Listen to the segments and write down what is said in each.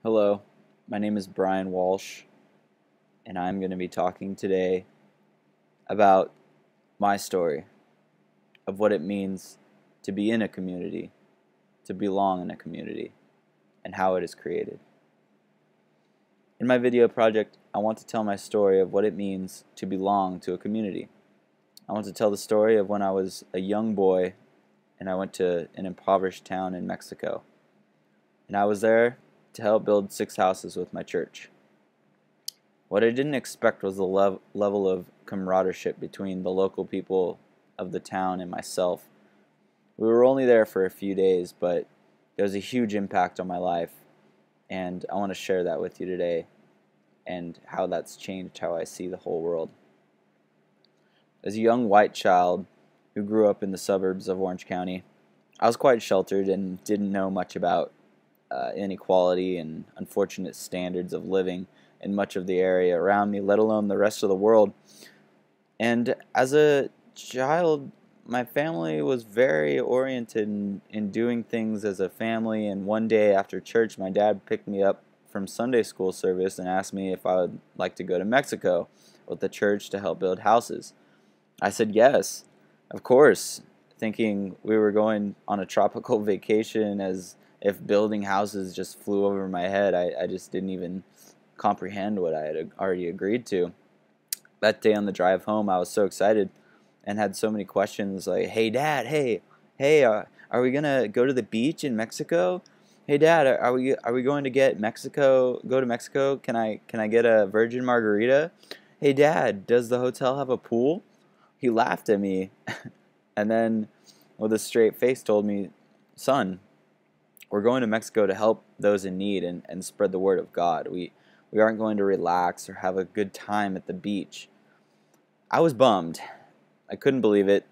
Hello, my name is Brian Walsh, and I'm going to be talking today about my story of what it means to be in a community, to belong in a community, and how it is created. In my video project, I want to tell my story of what it means to belong to a community. I want to tell the story of when I was a young boy and I went to an impoverished town in Mexico. And I was there to help build 6 houses with my church. What I didn't expect was the level of camaraderie between the local people of the town and myself. We were only there for a few days, but it was a huge impact on my life, and I want to share that with you today and how that's changed how I see the whole world. As a young white child who grew up in the suburbs of Orange County, I was quite sheltered and didn't know much about inequality and unfortunate standards of living in much of the area around me, let alone the rest of the world. And as a child, my family was very oriented in doing things as a family. And one day after church, my dad picked me up from Sunday school service and asked me if I would like to go to Mexico with the church to help build houses. I said yes, of course, thinking we were going on a tropical vacation, as if building houses just flew over my head. I just didn't even comprehend what I had already agreed to. That day on the drive home, I was so excited and had so many questions like, "Hey, Dad, hey, are we gonna go to the beach in Mexico? Hey, Dad, are we going to go to Mexico? Can I get a virgin margarita? Hey, Dad, does the hotel have a pool?" He laughed at me and then with a straight face told me, "Son, we're going to Mexico to help those in need and spread the word of God. We aren't going to relax or have a good time at the beach." I was bummed. I couldn't believe it.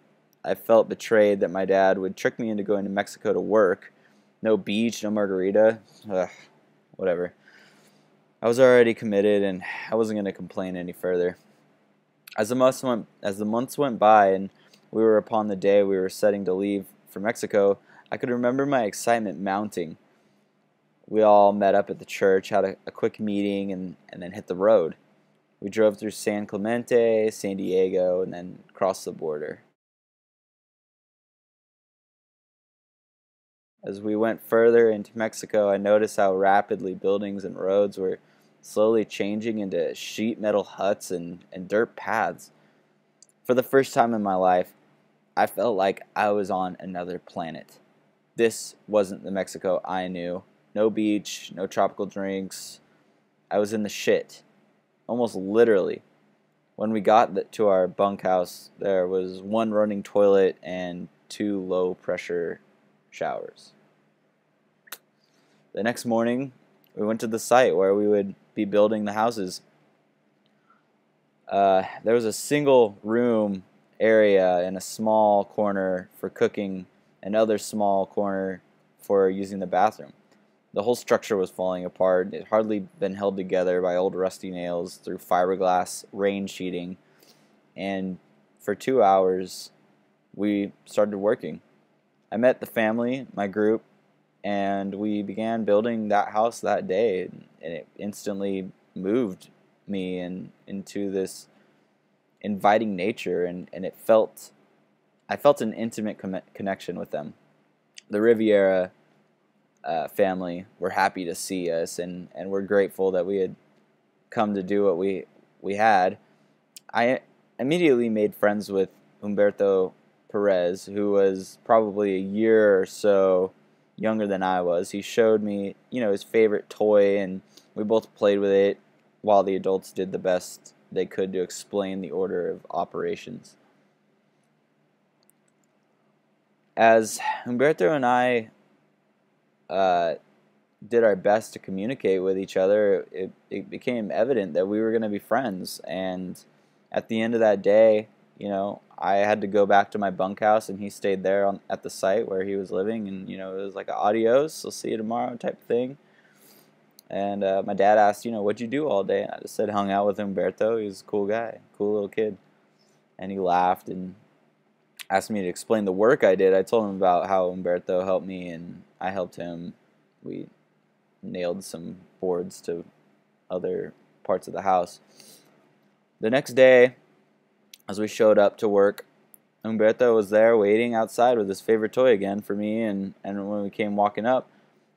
I felt betrayed that my dad would trick me into going to Mexico to work. No beach, no margarita. Ugh, whatever. I was already committed and I wasn't going to complain any further. As the months went by and we were upon the day we were setting to leave for Mexico, I could remember my excitement mounting. We all met up at the church, had a quick meeting, and then hit the road. We drove through San Clemente, San Diego, and then crossed the border. As we went further into Mexico, I noticed how rapidly buildings and roads were slowly changing into sheet metal huts and dirt paths. For the first time in my life, I felt like I was on another planet. This wasn't the Mexico I knew. No beach, no tropical drinks. I was in the shit. Almost literally. When we got to our bunkhouse, there was one running toilet and 2 low-pressure showers. The next morning, we went to the site where we would be building the houses. There was a single room area in a small corner for cooking, another small corner for using the bathroom. The whole structure was falling apart. It had hardly been held together by old rusty nails through fiberglass rain sheeting. And for 2 hours, we started working. I met the family, my group, and we began building that house that day. And it instantly moved me into this inviting nature, and I felt an intimate connection with them. The Riviera family were happy to see us, and we're grateful that we had come to do what we had. I immediately made friends with Humberto Perez, who was probably a year or so younger than I was. He showed me, his favorite toy, and we both played with it while the adults did the best they could to explain the order of operations. As Humberto and I did our best to communicate with each other, it became evident that we were going to be friends. And at the end of that day, I had to go back to my bunkhouse, and he stayed there at the site where he was living. And it was like a adios, I'll see you tomorrow type thing. And my dad asked, what'd you do all day? And I just said, hung out with Humberto. He was a cool guy, cool little kid. And he laughed and asked me to explain the work I did. I told him about how Humberto helped me and I helped him. We nailed some boards to other parts of the house. The next day, as we showed up to work, Humberto was there waiting outside with his favorite toy again for me, and when we came walking up,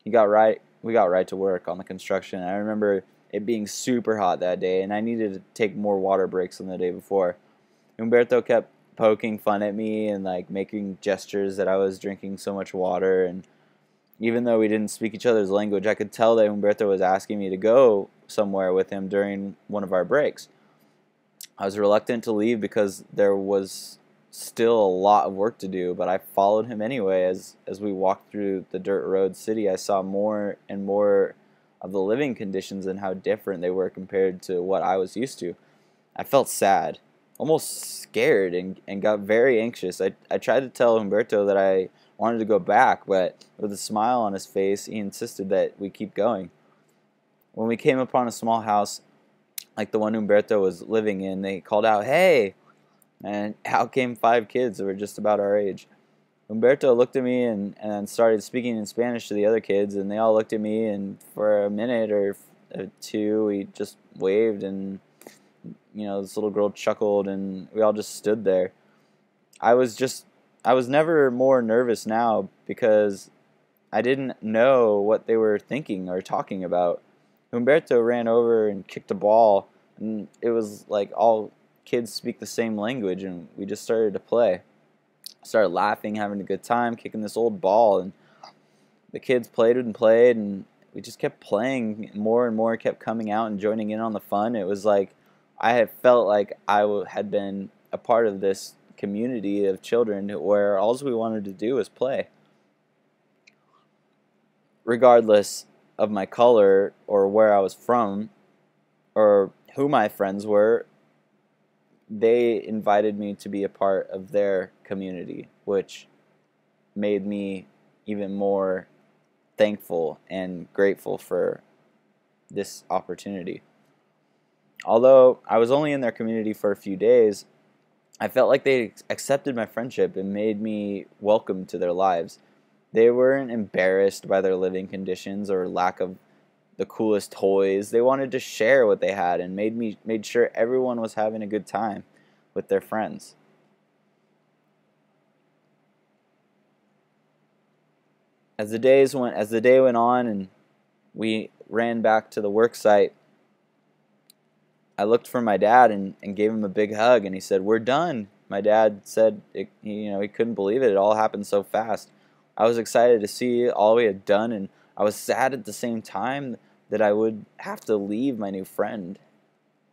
we got right to work on the construction. I remember it being super hot that day, and I needed to take more water breaks than the day before. Humberto kept poking fun at me and like making gestures that I was drinking so much water, and even though we didn't speak each other's language, I could tell that Humberto was asking me to go somewhere with him during one of our breaks. I was reluctant to leave because there was still a lot of work to do, but I followed him anyway. As we walked through the dirt road city, I saw more and more of the living conditions and how different they were compared to what I was used to. I felt sad, almost scared, and got very anxious. I tried to tell Humberto that I wanted to go back, but with a smile on his face, he insisted that we keep going. When we came upon a small house like the one Humberto was living in, they called out, "Hey!" And out came 5 kids that were just about our age. Humberto looked at me and started speaking in Spanish to the other kids, and they all looked at me, and for a minute or two, we just waved, and this little girl chuckled, and we all just stood there. I was never more nervous now because I didn't know what they were thinking or talking about. Humberto ran over and kicked a ball, and it was like all kids speak the same language, and we just started to play. Started laughing, having a good time, kicking this old ball, and the kids played and we just kept playing. More and more kept coming out and joining in on the fun. It was like I had felt like I had been a part of this community of children where all we wanted to do was play. Regardless of my color or where I was from or who my friends were, they invited me to be a part of their community, which made me even more thankful and grateful for this opportunity. Although I was only in their community for a few days, I felt like they accepted my friendship and made me welcome to their lives. They weren't embarrassed by their living conditions or lack of the coolest toys. They wanted to share what they had and made sure everyone was having a good time with their friends. As the day went on and we ran back to the work site, I looked for my dad and gave him a big hug, and he said, "We're done." My dad said he couldn't believe it. It all happened so fast. I was excited to see all we had done, and I was sad at the same time that I would have to leave my new friend.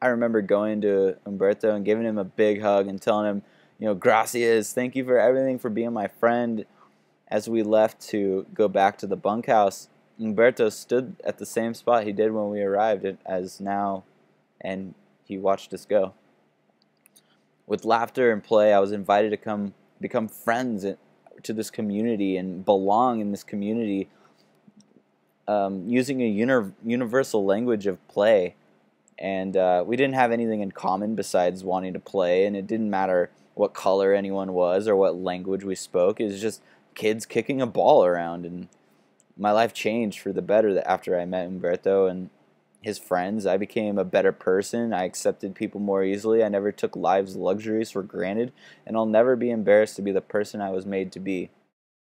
I remember going to Humberto and giving him a big hug and telling him, "Gracias, thank you for everything, for being my friend." As we left to go back to the bunkhouse, Humberto stood at the same spot he did when we arrived as now, and he watched us go. With laughter and play, I was invited to become friends to this community and belong in this community, using a universal language of play. And we didn't have anything in common besides wanting to play, and it didn't matter what color anyone was or what language we spoke. It was just kids kicking a ball around, and my life changed for the better after I met Humberto and his friends. I became a better person. I accepted people more easily. I never took life's luxuries for granted, and I'll never be embarrassed to be the person I was made to be.